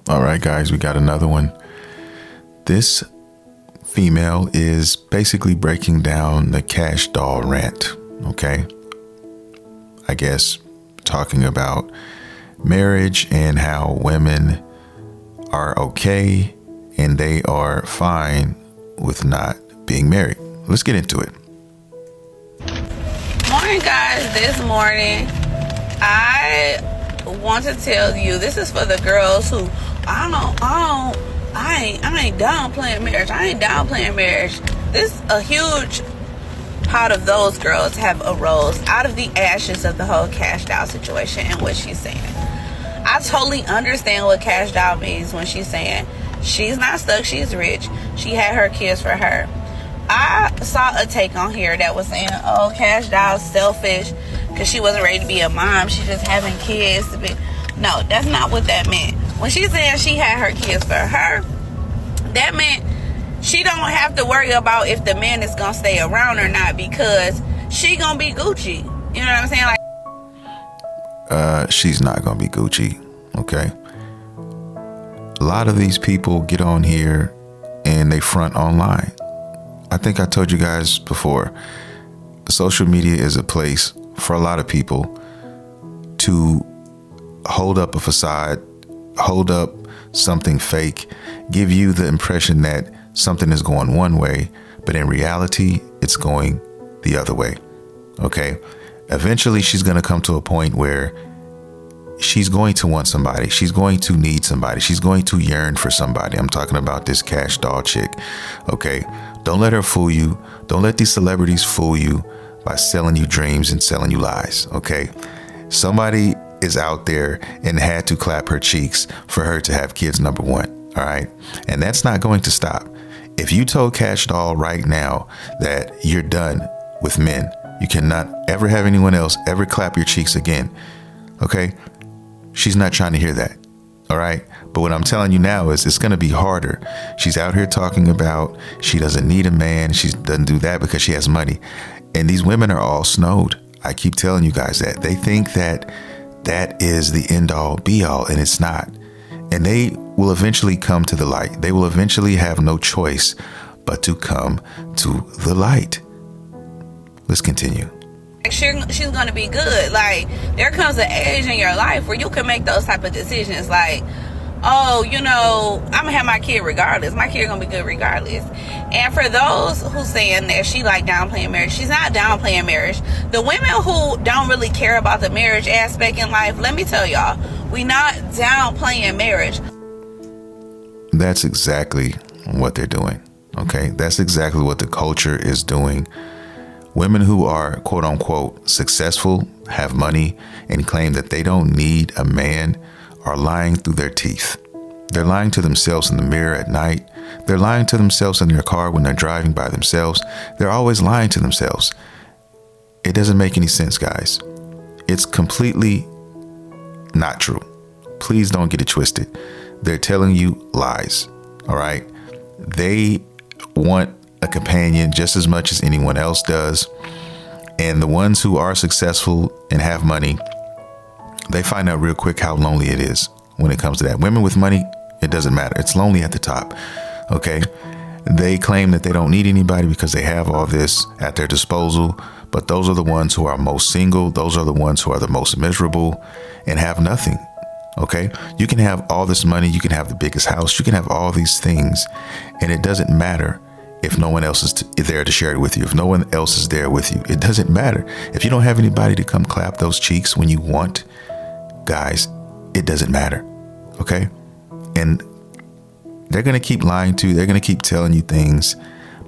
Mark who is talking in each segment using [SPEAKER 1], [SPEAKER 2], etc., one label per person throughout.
[SPEAKER 1] All right, guys, we got another one. This female is basically breaking down the cash doll rant. Okay. I guess talking about marriage and how women are okay and they are fine with not being married. Let's get into it.
[SPEAKER 2] Morning, guys. This morning, I want to tell you, this is for the girls who, I ain't downplaying marriage. I ain't downplaying marriage. This a huge part of those girls have arose out of the ashes of the whole cash doll situation and what she's saying. I totally understand what cash doll means when she's saying she's not stuck, she's rich. She had her kids for her. I saw a take on here that was saying, oh, cash doll's selfish because she wasn't ready to be a mom. She's just having kids to be. No, that's not what that meant. When she's saying she had her kids for her, that meant she don't have to worry about if the man is going to stay around or not because she going to be Gucci. You know what I'm saying?
[SPEAKER 1] She's not going to be Gucci. Okay. A lot of these people get on here and they front online. I think I told you guys before, social media is a place for a lot of people to hold up a facade, hold up something fake, give you the impression that something is going one way, but in reality, it's going the other way. Okay. Eventually, she's going to come to a point where she's going to want somebody. She's going to need somebody. She's going to yearn for somebody. I'm talking about this cash doll chick. Okay. Don't let her fool you. Don't let these celebrities fool you by selling you dreams and selling you lies. Okay. Somebody is out there and had to clap her cheeks for her to have kids, number one. All right. And that's not going to stop. If you told Cash Doll right now that you're done with men, you cannot ever have anyone else ever clap your cheeks again. Okay. She's not trying to hear that. All right. But what I'm telling you now is it's going to be harder. She's out here talking about she doesn't need a man. She doesn't do that because she has money. And these women are all snowed. I keep telling you guys that they think that that is the end all be all, and it's not. And they will eventually come to the light. They will eventually have no choice but to come to the light. Let's continue.
[SPEAKER 2] She's going to be good. Like, there comes an age in your life where you can make those type of decisions. Like, oh, I'm going to have my kid regardless. My kid going to be good regardless. And for those who saying that she like downplaying marriage, she's not downplaying marriage. The women who don't really care about the marriage aspect in life, let me tell y'all, we not downplaying marriage.
[SPEAKER 1] That's exactly what they're doing. Okay. That's exactly what the culture is doing. Women who are quote unquote successful, have money, and claim that they don't need a man are lying through their teeth. They're lying to themselves in the mirror at night. They're lying to themselves in their car when they're driving by themselves. They're always lying to themselves. It doesn't make any sense, guys. It's completely not true. Please don't get it twisted. They're telling you lies. All right. They want a companion just as much as anyone else does. And the ones who are successful and have money, they find out real quick how lonely it is when it comes to that. Women with money, it doesn't matter. It's lonely at the top. Okay. They claim that they don't need anybody because they have all this at their disposal. But those are the ones who are most single. Those are the ones who are the most miserable and have nothing. Okay. You can have all this money. You can have the biggest house. You can have all these things. And it doesn't matter if no one else is there to share it with you. If no one else is there with you, it doesn't matter. If you don't have anybody to come clap those cheeks when you want, guys, it doesn't matter. Okay. And they're going to keep lying to you. They're going to keep telling you things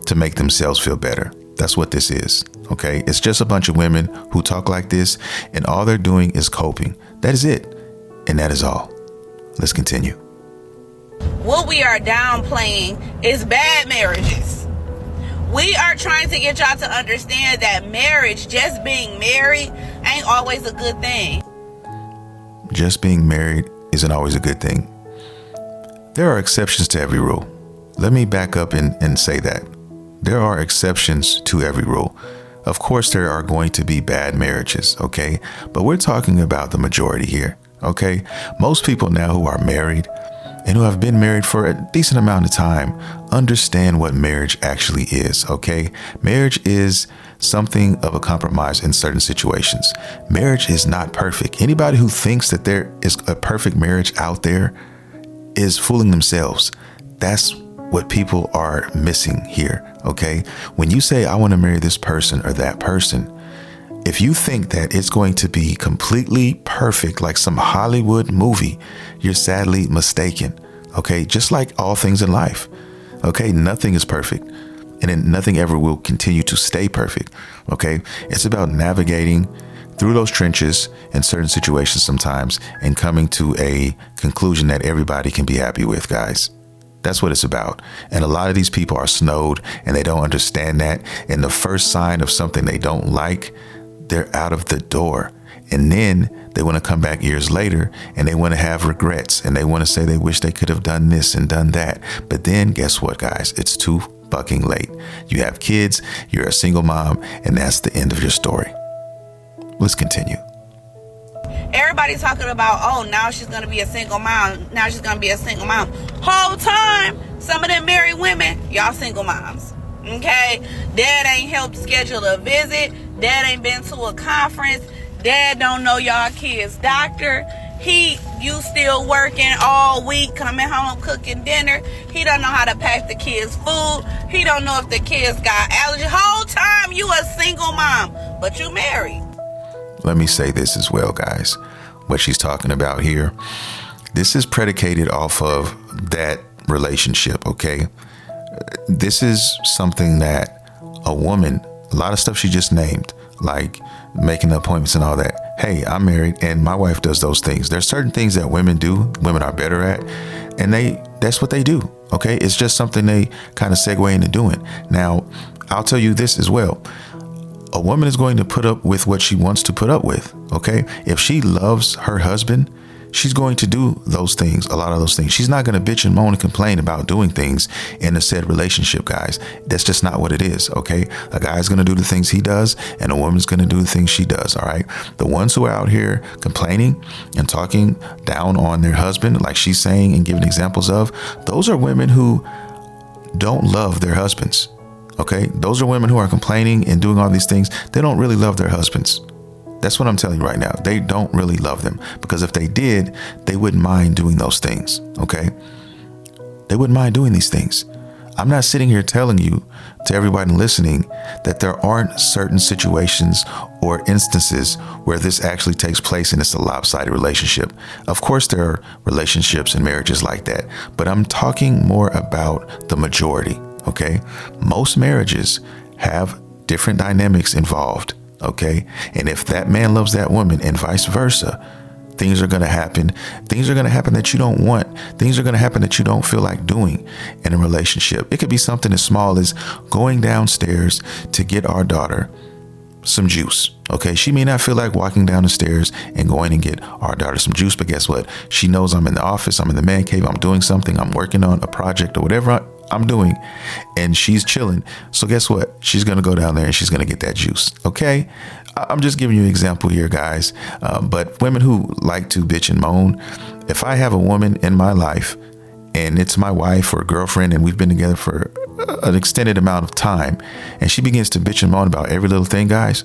[SPEAKER 1] to make themselves feel better. That's what this is. Okay. It's just a bunch of women who talk like this and all they're doing is coping. That is it. And that is all. Let's continue.
[SPEAKER 2] What we are downplaying is bad marriages. We are trying to get y'all to understand that marriage, just being married, ain't always a good thing.
[SPEAKER 1] Just being married isn't always a good thing. There are exceptions to every rule. Let me back up and say that. There are exceptions to every rule. Of course, there are going to be bad marriages, okay? But we're talking about the majority here, okay? Most people now who are married and who have been married for a decent amount of time understand what marriage actually is, okay? Marriage is something of a compromise in certain situations. Marriage is not perfect. Anybody who thinks that there is a perfect marriage out there is fooling themselves. That's what people are missing here, okay? When you say, I want to marry this person or that person, if you think that it's going to be completely perfect like some Hollywood movie, you're sadly mistaken, okay? Just like all things in life, okay? Nothing is perfect, and then nothing ever will continue to stay perfect, okay? It's about navigating through those trenches in certain situations sometimes and coming to a conclusion that everybody can be happy with, guys. That's what it's about. And a lot of these people are snowed and they don't understand that. And the first sign of something they don't like, they're out of the door. And then they want to come back years later and they want to have regrets and they want to say they wish they could have done this and done that. But then guess what, guys? It's too fucking late. You have kids, you're a single mom, and that's the end of your story. Let's continue.
[SPEAKER 2] Everybody's talking about, oh, now she's going to be a single mom. Now she's going to be a single mom. Whole time, some of them married women, y'all single moms. Okay? Dad ain't helped schedule a visit. Dad ain't been to a conference. Dad don't know y'all kids' doctor. You still working all week, coming home, cooking dinner. He don't know how to pack the kids' food. He don't know if the kids got allergies. Whole time you a single mom, but you married.
[SPEAKER 1] Let me say this as well, guys. What she's talking about here, this is predicated off of that relationship, okay? This is something that a woman, a lot of stuff she just named, like making appointments and all that. Hey, I'm married and my wife does those things. There's certain things that women do, women are better at, and that's what they do, okay? It's just something they kind of segue into doing. Now, I'll tell you this as well. A woman is going to put up with what she wants to put up with, okay? If she loves her husband, she's going to do those things, a lot of those things. She's not going to bitch and moan and complain about doing things in a said relationship, guys. That's just not what it is, okay? A guy's going to do the things he does, and a woman's going to do the things she does, all right? The ones who are out here complaining and talking down on their husband, like she's saying and giving examples of, those are women who don't love their husbands. Okay, those are women who are complaining and doing all these things. They don't really love their husbands. That's what I'm telling you right now. They don't really love them, because if they did, they wouldn't mind doing those things. Okay, they wouldn't mind doing these things. I'm not sitting here telling you, to everybody listening, that there aren't certain situations or instances where this actually takes place and it's a lopsided relationship. Of course, there are relationships and marriages like that, but I'm talking more about the majority. Okay, most marriages have different dynamics involved. Okay, and if that man loves that woman and vice versa, things are going to happen. Things are going to happen that you don't want. Things are going to happen that you don't feel like doing in a relationship. It could be something as small as going downstairs to get our daughter some juice. Okay, she may not feel like walking down the stairs and going and get our daughter some juice, but guess what? She knows I'm in the office, I'm in the man cave, I'm doing something, I'm working on a project or whatever I'm doing, and she's chilling. So guess what? She's going to go down there and she's going to get that juice. Okay, I'm just giving you an example here, guys. But women who like to bitch and moan, if I have a woman in my life and it's my wife or girlfriend and we've been together for an extended amount of time and she begins to bitch and moan about every little thing, guys,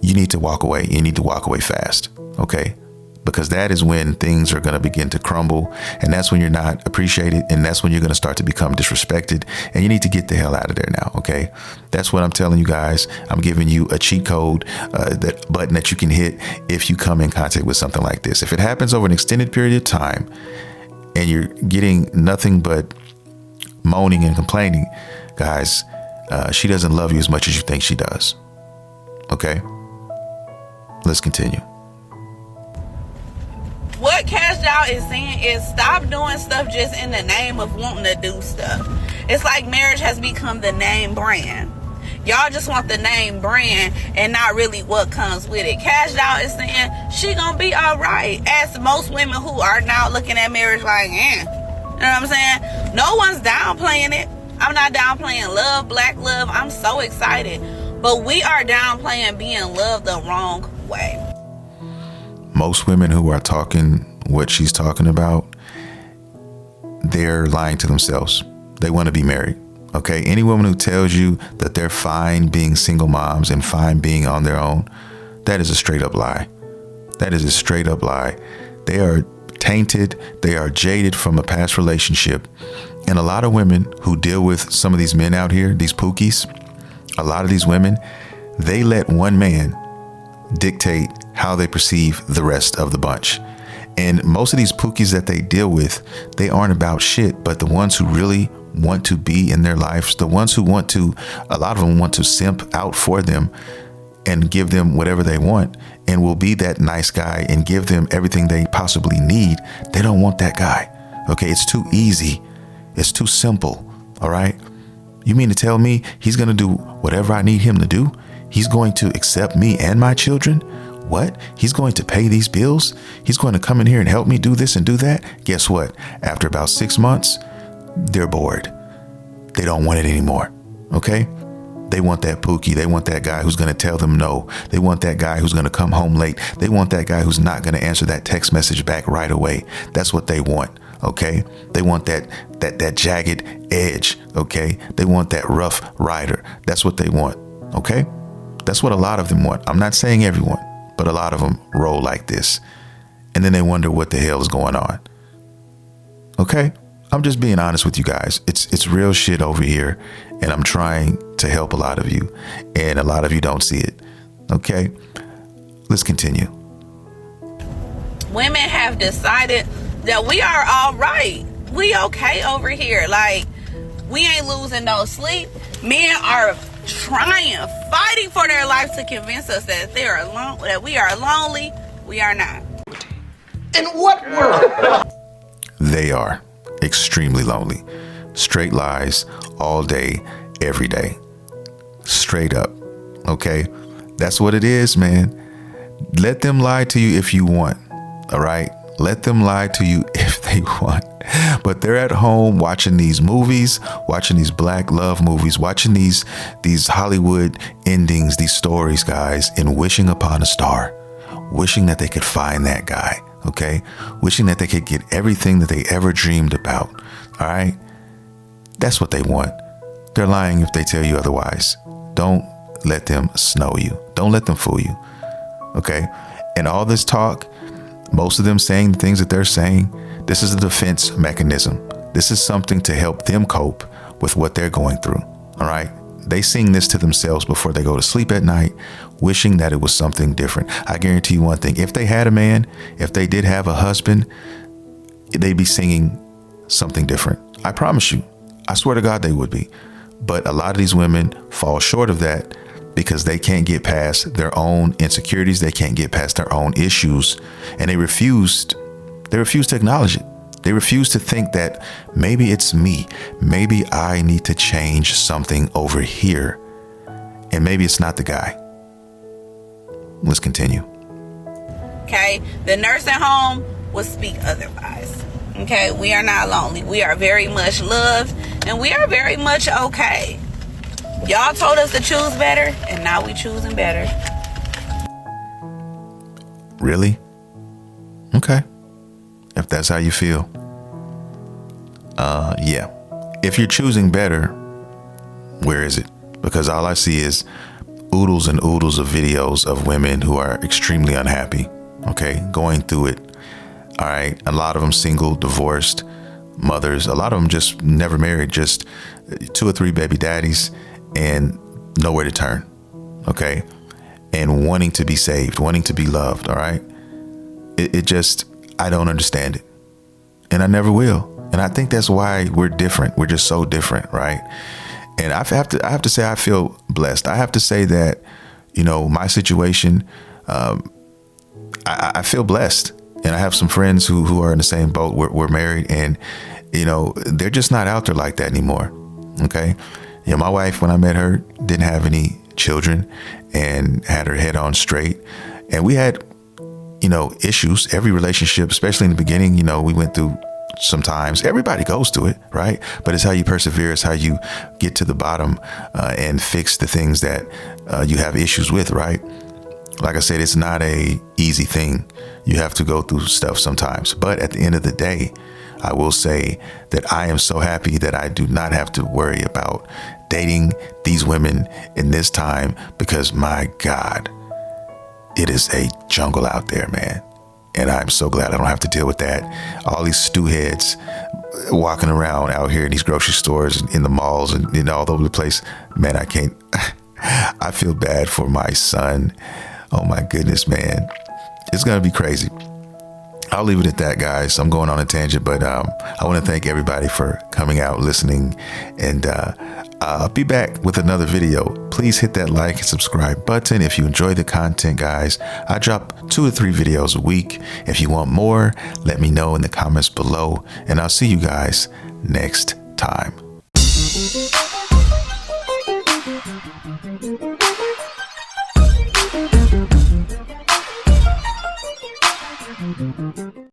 [SPEAKER 1] you need to walk away. You need to walk away fast. Okay, because that is when things are going to begin to crumble, and that's when you're not appreciated, and that's when you're going to start to become disrespected, and you need to get the hell out of there now. Okay, that's what I'm telling you guys. I'm giving you a cheat code, that button that you can hit if you come in contact with something like this. If it happens over an extended period of time and you're getting nothing but moaning and complaining, guys, she doesn't love you as much as you think she does. Okay, let's continue.
[SPEAKER 2] What Cash Out is saying is stop doing stuff just in the name of wanting to do stuff. It's like marriage has become the name brand. Y'all just want the name brand and not really what comes with it. Cash Out is saying she gonna be all right. As most women who are now looking at marriage like, You know what I'm saying? No one's downplaying it. I'm not downplaying love, black love. I'm so excited. But we are downplaying being loved the wrong way.
[SPEAKER 1] Most women who are talking what she's talking about, they're lying to themselves. They want to be married. Okay. Any woman who tells you that they're fine being single moms and fine being on their own, that is a straight up lie. That is a straight up lie. They are tainted. They are jaded from a past relationship. And a lot of women who deal with some of these men out here, these pookies, a lot of these women, they let one man dictate how they perceive the rest of the bunch. And most of these pookies that they deal with, they aren't about shit, but the ones who really want to be in their lives, the ones who want to, a lot of them want to simp out for them and give them whatever they want and will be that nice guy and give them everything they possibly need. They don't want that guy. Okay. It's too easy. It's too simple. All right. You mean to tell me he's going to do whatever I need him to do? He's going to accept me and my children? What? He's going to pay these bills? He's going to come in here and help me do this and do that? Guess what? After about 6 months, they're bored. They don't want it anymore. Okay? They want that pookie. They want that guy who's going to tell them no. They want that guy who's going to come home late. They want that guy who's not going to answer that text message back right away. That's what they want. Okay? They want that jagged edge. Okay? They want that rough rider. That's what they want. Okay? That's what a lot of them want. I'm not saying everyone, but a lot of them roll like this. And then they wonder what the hell is going on. Okay? I'm just being honest with you guys. It's real shit over here. And I'm trying to help a lot of you. And a lot of you don't see it. Okay? Let's continue.
[SPEAKER 2] Women have decided that we are all right. We okay over here. Like, we ain't losing no sleep. Men are fighting for their life to convince us that they are alone, that we are lonely. We are not.
[SPEAKER 3] In what world?
[SPEAKER 1] They are extremely lonely. Straight lies all day, every day. Straight up. Okay? That's what it is, man. Let them lie to you if you want. All right? Let them lie to you if they want. But they're at home watching these movies, watching these black love movies, watching these Hollywood endings, these stories, guys, and wishing upon a star, wishing that they could find that guy. Okay. Wishing that they could get everything that they ever dreamed about. All right. That's what they want. They're lying if they tell you otherwise. Don't let them snow you. Don't let them fool you. Okay. And all this talk, most of them saying the things that they're saying, this is a defense mechanism. This is something to help them cope with what they're going through. All right. They sing this to themselves before they go to sleep at night, wishing that it was something different. I guarantee you one thing. If they had a man, if they did have a husband, they'd be singing something different. I promise you. I swear to God, they would be. But a lot of these women fall short of that because they can't get past their own insecurities. They can't get past their own issues. And they refuse to acknowledge it. They refuse to think that maybe it's me. Maybe I need to change something over here. And maybe it's not the guy. Let's continue.
[SPEAKER 2] Okay. The nursing home will speak otherwise. Okay. We are not lonely. We are very much loved and we are very much okay. Y'all told us to choose better and now we choosing better.
[SPEAKER 1] Really? Okay. If that's how you feel. Yeah. If you're choosing better, where is it? Because all I see is oodles and oodles of videos of women who are extremely unhappy. Okay. Going through it. All right. A lot of them single, divorced mothers. A lot of them just never married, just 2 or 3 baby daddies and nowhere to turn. Okay. And wanting to be saved, wanting to be loved. All right. It just, I don't understand it. And I never will. And I think that's why we're different. We're just so different, right? And I have to say I feel blessed. I have to say that, you know, my situation, I feel blessed. And I have some friends who are in the same boat. We're married and, you know, they're just not out there like that anymore. Okay. You know, my wife, when I met her, didn't have any children and had her head on straight. And we had, you know, issues. Every relationship, especially in the beginning, you know, we went through sometimes. Everybody goes through it, right? But it's how you persevere. It's how you get to the bottom and fix the things that you have issues with, right? Like I said, it's not a easy thing. You have to go through stuff sometimes. But at the end of the day, I will say that I am so happy that I do not have to worry about dating these women in this time, because my God, it is a jungle out there, man. And I'm so glad I don't have to deal with that. All these stew heads walking around out here in these grocery stores and in the malls and all over the place. Man, I can't. I feel bad for my son. Oh my goodness, man. It's going to be crazy. I'll leave it at that, guys. I'm going on a tangent, but I want to thank everybody for coming out, listening, and I'll be back with another video. Please hit that like and subscribe button if you enjoy the content, guys. I drop 2 or 3 videos a week. If you want more, let me know in the comments below, and I'll see you guys next time.